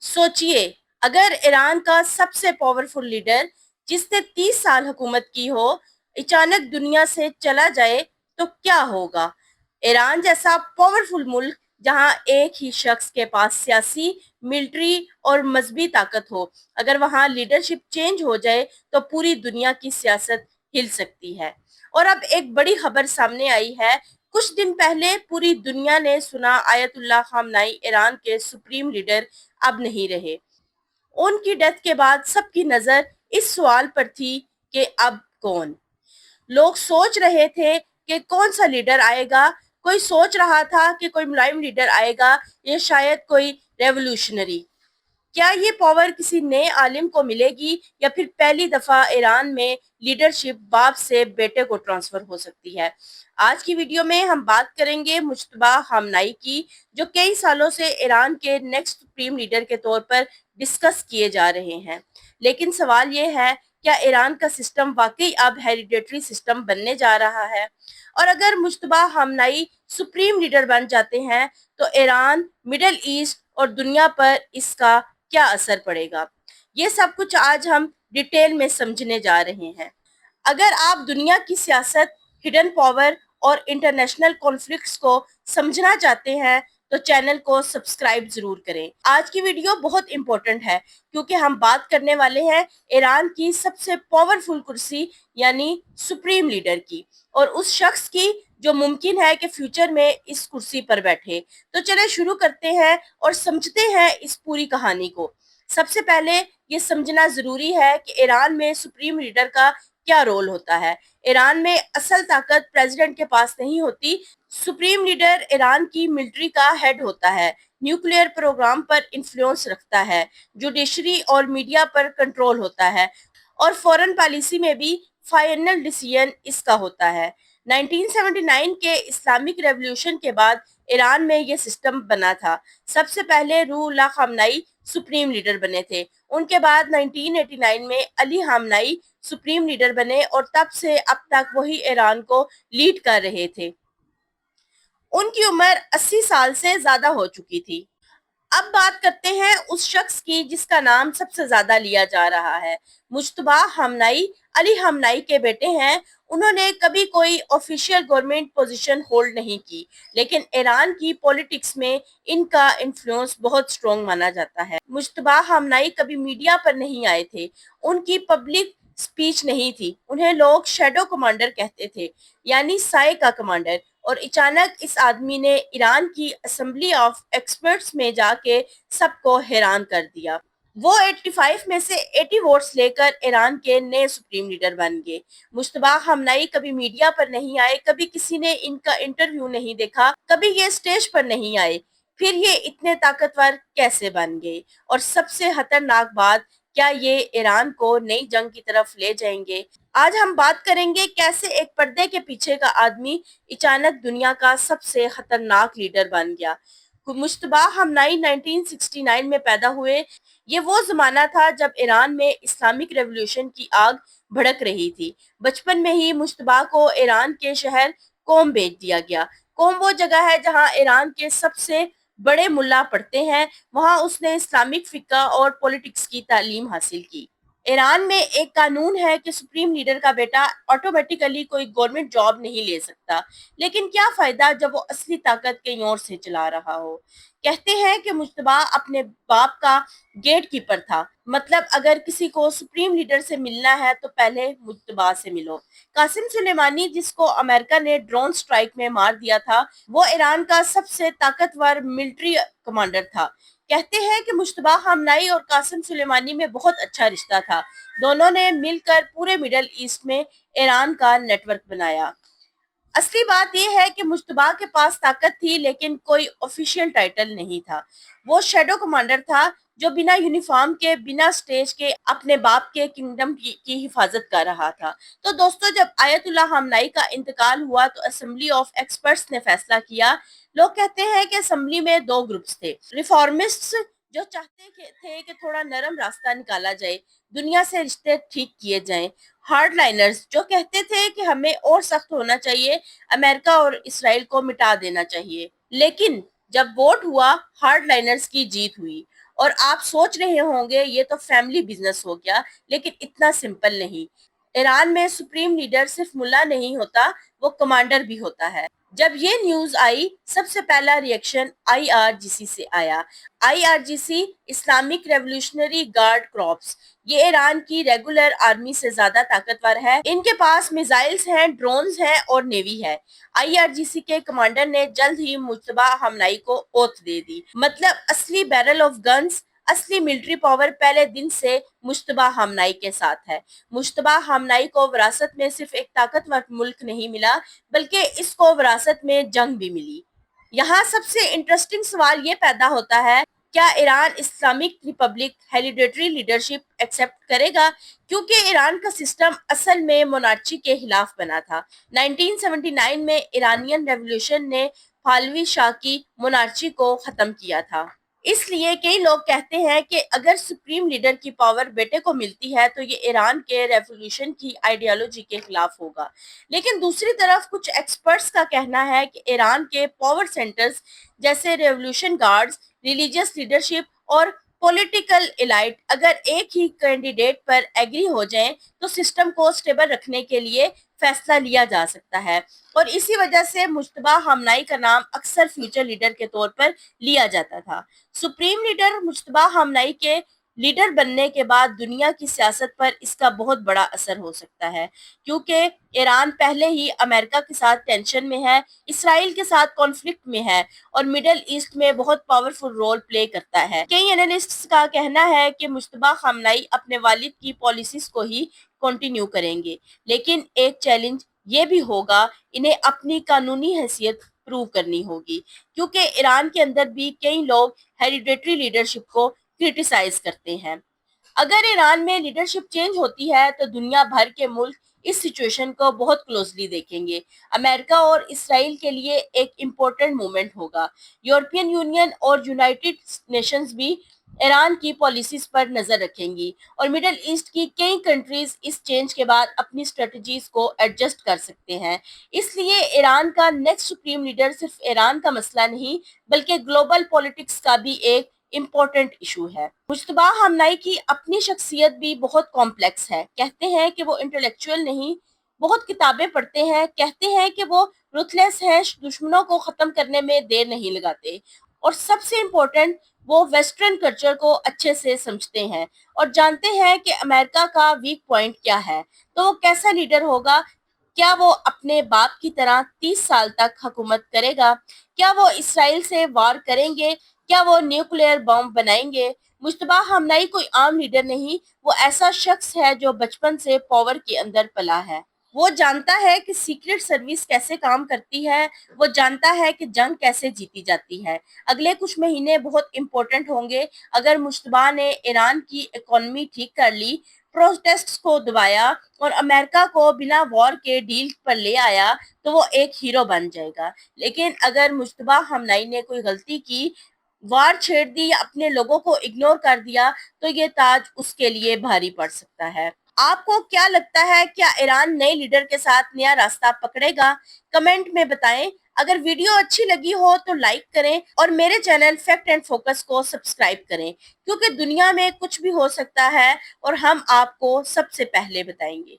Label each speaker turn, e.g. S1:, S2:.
S1: सोचिए, अगर ईरान का सबसे पावरफुल लीडर जिसने 30 साल हुकूमत की हो अचानक दुनिया से चला जाए तो क्या होगा। ईरान जैसा पावरफुल मुल्क जहां एक ही शख्स के पास सियासी, मिलिट्री और मजहबी ताकत हो, अगर वहां लीडरशिप चेंज हो जाए तो पूरी दुनिया की सियासत हिल सकती है। और अब एक बड़ी खबर सामने आई है। कुछ दिन पहले पूरी दुनिया ने सुना आयतुल्लाह खामनाई ईरान के सुप्रीम लीडर अब नहीं रहे। उनकी डेथ के बाद सबकी नजर इस सवाल पर थी कि अब कौन। लोग सोच रहे थे कि कौन सा लीडर आएगा। कोई सोच रहा था कि कोई मुलायम लीडर आएगा या शायद कोई रेवोल्यूशनरी। क्या ये पावर किसी नए आलिम को मिलेगी या फिर पहली दफा ईरान में लीडरशिप बाप से बेटे को ट्रांसफर हो सकती है। आज की वीडियो में हम बात करेंगे मुज्तबा खामनाई की, जो कई सालों से ईरान के नेक्स्ट सुप्रीम लीडर के तौर पर डिस्कस किए जा रहे हैं। लेकिन सवाल ये है, क्या ईरान का सिस्टम वाकई अब हेरिडेटरी सिस्टम बनने जा रहा है। और अगर मुज्तबा खामनाई सुप्रीम लीडर बन जाते हैं तो ईरान, मिडल ईस्ट और दुनिया पर इसका क्या असर पड़ेगा। ये सब कुछ आज हम डिटेल में समझने जा रहे हैं। अगर आप दुनिया की सियासत, हिडन पावर और इंटरनेशनल कॉन्फ्लिक्ट्स को समझना चाहते हैं तो चैनल को सब्सक्राइब जरूर करें। आज की वीडियो बहुत इंपॉर्टेंट है क्योंकि हम बात करने वाले हैं ईरान की सबसे पावरफुल कुर्सी यानी सुप्रीम लीडर की, और उस शख्स की जो मुमकिन है कि फ्यूचर में इस कुर्सी पर बैठे। तो चले शुरू करते हैं और समझते हैं इस पूरी कहानी को। सबसे पहले ये समझना जरूरी है कि ईरान में सुप्रीम लीडर का क्या रोल होता है। ईरान में असल ताकत प्रेसिडेंट के पास नहीं होती। सुप्रीम लीडर ईरान की मिलिट्री का हेड होता है, न्यूक्लियर प्रोग्राम पर इन्फ्लुएंस रखता है, जुडिशरी और मीडिया पर कंट्रोल होता है, और फॉरेन पॉलिसी में भी फाइनल डिसीजन इसका होता है। 1979 के इस्लामिक रेवोल्यूशन के बाद ईरान में ये सिस्टम बना था। सबसे पहले रूहुल्लाह खामनाई सुप्रीम लीडर बने थे। उनके बाद 1989 में अली खामनाई सुप्रीम लीडर बने और तब से अब तक वही ईरान को लीड कर रहे थे। उनकी उम्र 80 साल से ज्यादा हो चुकी थी। अब बात करते हैं उस शख्स की जिसका नाम सबसे ज्यादा लिया जा रहा है। मुज्तबा खामनाई अली खामनाई के बेटे हैं। उन्होंने कभी कोई ऑफिशियल गवर्नमेंट पोजीशन होल्ड नहीं की, लेकिन ईरान की पॉलिटिक्स में इनका इन्फ्लुएंस बहुत स्ट्रॉन्ग माना जाता है। मुज्तबा खामनाई कभी मीडिया पर नहीं आए थे। उनकी पब्लिक स्पीच नहीं थी। उन्हें लोग शेडो कमांडर कहते थे, यानी साए का कमांडर। और अचानक इस आदमी ने ईरान की असेंबली ऑफ एक्सपर्ट्स में जाके सबको हैरान कर दिया। वो 85 में से 80 वोट्स लेकर ईरान के नए सुप्रीम लीडर बन गए। मुश्तबा खामनाई कभी मीडिया पर नहीं आए, कभी किसी ने इनका इंटरव्यू नहीं देखा, कभी ये स्टेज पर नहीं आए। फिर ये इतने ताकतवर कैसे बन गए? और सबसे खतरनाक बात, क्या ये ईरान को नई जंग की तरफ ले जाएंगे? आज हम बात करेंगे कैसे एक पर्दे के पीछे का आदमी अचानक दुनिया का सबसे खतरनाक लीडर बन गया। मुश्तबा हमनाई 1969 में पैदा हुए। ये वो जमाना था जब ईरान में इस्लामिक रेवोल्यूशन की आग भड़क रही थी। बचपन में ही मुश्तबा को ईरान के शहर कोम भेज दिया गया। कोम वो जगह है जहां ईरान के सबसे बड़े मुल्ला पढ़ते हैं। वहां उसने इस्लामिक फिक्का और पॉलिटिक्स की तालीम हासिल की। ईरान में एक कानून है कि सुप्रीम लीडर का बेटा ऑटोमेटिकली कोई गवर्नमेंट जॉब नहीं ले सकता। लेकिन क्या फायदा जब वो असली ताकत कहीं और से चला रहा हो। कहते हैं कि मुश्तबा अपने बाप का गेट कीपर था। मतलब अगर किसी को सुप्रीम लीडर से मिलना है तो पहले मुश्तबा से मिलो। कासिम सुलेमानी, जिसको अमेरिका ने ड्रोन स्ट्राइक में मार दिया था, वो ईरान का सबसे ताकतवर मिलिट्री कमांडर था। कहते हैं कि मुश्तबा खामनाई और कासिम सुलेमानी में बहुत अच्छा रिश्ता था। दोनों ने मिलकर पूरे मिडल ईस्ट में ईरान का नेटवर्क बनाया। असली बात यह है कि मुश्तबा के पास ताकत थी लेकिन कोई ऑफिशियल टाइटल नहीं था। वो शेडो कमांडर था जो बिना यूनिफॉर्म के, बिना स्टेज के अपने बाप के किंगडम की हिफाजत कर रहा था। तो दोस्तों, जब आयतुल्लाह खामनाई का इंतकाल हुआ तो असेंबली ऑफ एक्सपर्ट्स ने फैसला किया। लोग कहते हैं कि असेंबली में दो ग्रुप्स थे। रिफॉर्मिस्ट्स जो चाहते थे कि थोड़ा नरम रास्ता निकाला जाए, दुनिया से रिश्ते ठीक किए जाएं। हार्ड लाइनर्स जो कहते थे कि हमें और सख्त होना चाहिए, अमेरिका और इसराइल को मिटा देना चाहिए। लेकिन जब वोट हुआ, हार्ड लाइनर्स की जीत हुई। और आप सोच रहे होंगे ये तो फैमिली बिजनेस हो गया, लेकिन इतना सिंपल नहीं। ईरान में सुप्रीम लीडर सिर्फ मुल्ला नहीं होता, वो कमांडर भी होता है। जब ये न्यूज आई, सबसे पहला रिएक्शन आईआरजीसी से आया। IRGC Islamic revolutionary guard corps, ये ईरान की रेगुलर आर्मी से ज्यादा ताकतवर है। इनके पास मिसाइल्स हैं, ड्रोन्स हैं और नेवी है। आईआरजीसी के कमांडर ने जल्द ही मुज्तबा हमनाई को ओथ दे दी। मतलब असली बैरल ऑफ गन्स, असली मिलिट्री पावर पहले दिन से मुज्तबा हमनाई के साथ है। मुज्तबा हमनाई को विरासत में सिर्फ एक ताकतवर मुल्क नहीं मिला, बल्कि इसको विरासत में जंग भी मिली। यहाँ सबसे इंटरेस्टिंग सवाल ये पैदा होता है, क्या Iran Islamic republic hereditary leadership accept करेगा? क्योंकि ईरान का सिस्टम असल में मोनार्ची के खिलाफ बना था। 1979 में ईरानियन रेवोल्यूशन ने पाहलवी शाह की मोनार्ची को खत्म किया था। इसलिए कई लोग कहते हैं कि अगर सुप्रीम लीडर की पावर बेटे को मिलती है तो ये ईरान के रेवोल्यूशन की आइडियोलॉजी के खिलाफ होगा। लेकिन दूसरी तरफ कुछ एक्सपर्ट्स का कहना है कि ईरान के पावर सेंटर्स जैसे रेवोल्यूशन गार्ड्स, रिलीजियस लीडरशिप और पॉलिटिकल एलाइट अगर एक ही कैंडिडेट पर एग्री हो जाएं तो सिस्टम को स्टेबल रखने के लिए फैसला लिया जा सकता है। और इसी वजह से मुज्तबा हमनाई का नाम अक्सर फ्यूचर लीडर के तौर पर लिया जाता था। सुप्रीम लीडर मुज्तबा हमनाई के लीडर बनने के बाद दुनिया की सियासत पर इसका बहुत बड़ा असर हो सकता है, क्योंकि ईरान पहले ही अमेरिका के साथ टेंशन में है, इसराइल के साथ कॉन्फ्लिक्ट में है और मिडिल ईस्ट में बहुत पावरफुल रोल प्ले करता है। कई एनालिस्ट्स का कहना है कि मुज्तबा हमनाई अपने वालिद की पॉलिसीज को ही कंटिन्यू करेंगे, लेकिन एक चैलेंज ये भी होगा, इन्हें अपनी कानूनी हैसियत प्रूव करनी होगी, क्योंकि ईरान के अंदर भी कई लोग हेरिडेटरी लीडरशिप को क्रिटिसाइज करते हैं। अगर ईरान में लीडरशिप चेंज होती है तो दुनिया भर के मुल्क इस सिचुएशन को बहुत क्लोजली देखेंगे। अमेरिका और इसराइल के लिए एक इम्पोर्टेंट मूवमेंट होगा। यूरोपियन यूनियन और यूनाइटेड नेशंस भी ईरान की पॉलिसीज पर नजर रखेंगी और मिडिल ईस्ट की कई कंट्रीज इस चेंज के बाद अपनी स्ट्रेटजीज को एडजस्ट कर सकते हैं। इसलिए ईरान का नेक्स्ट सुप्रीम लीडर सिर्फ ईरान का मसला नहीं, बल्कि ग्लोबल पॉलिटिक्स का भी एक इम्पोर्टेंट इशू है। मुज्तबा हमनाई की अपनी शख्सियत भी बहुत कॉम्प्लेक्स है। कहते हैं कि वो इंटेलेक्चुअल नहीं, बहुत किताबें पढ़ते हैं। कहते हैं कि वो रुथलेस है, दुश्मनों को खत्म करने में देर नहीं लगाते। और सबसे इम्पोर्टेंट, वो वेस्टर्न कल्चर को अच्छे से समझते हैं और जानते हैं कि अमेरिका का वीक पॉइंट क्या है। तो वो कैसा लीडर होगा? क्या वो अपने बाप की तरह 30 साल तक हुकूमत करेगा? क्या वो इसराइल से वार करेंगे? क्या वो न्यूक्लियर बम बनाएंगे? मुज्तबा हमनाई कोई आम लीडर नहीं, वो ऐसा शख्स है जो बचपन से पावर के अंदर पला है। वो जानता है कि सीक्रेट सर्विस कैसे काम करती है, वो जानता है कि जंग कैसे जीती जाती है। अगले कुछ महीने बहुत इंपॉर्टेंट होंगे। अगर मुज्तबा ने ईरान की इकोनॉमी ठीक कर ली, प्रोटेस्ट्स को दबाया और अमेरिका को बिना वॉर के डील पर ले आया तो वो एक हीरो बन जाएगा। लेकिन अगर मुज्तबा हमनाई ने कोई गलती की, वार छेड़ दी या अपने लोगों को इग्नोर कर दिया, तो ये ताज उसके लिए भारी पड़ सकता है। आपको क्या लगता है, क्या ईरान नए लीडर के साथ नया रास्ता पकड़ेगा? कमेंट में बताएं। अगर वीडियो अच्छी लगी हो तो लाइक करें और मेरे चैनल फैक्ट एंड फोकस को सब्सक्राइब करें, क्योंकि दुनिया में कुछ भी हो सकता है और हम आपको सबसे पहले बताएंगे।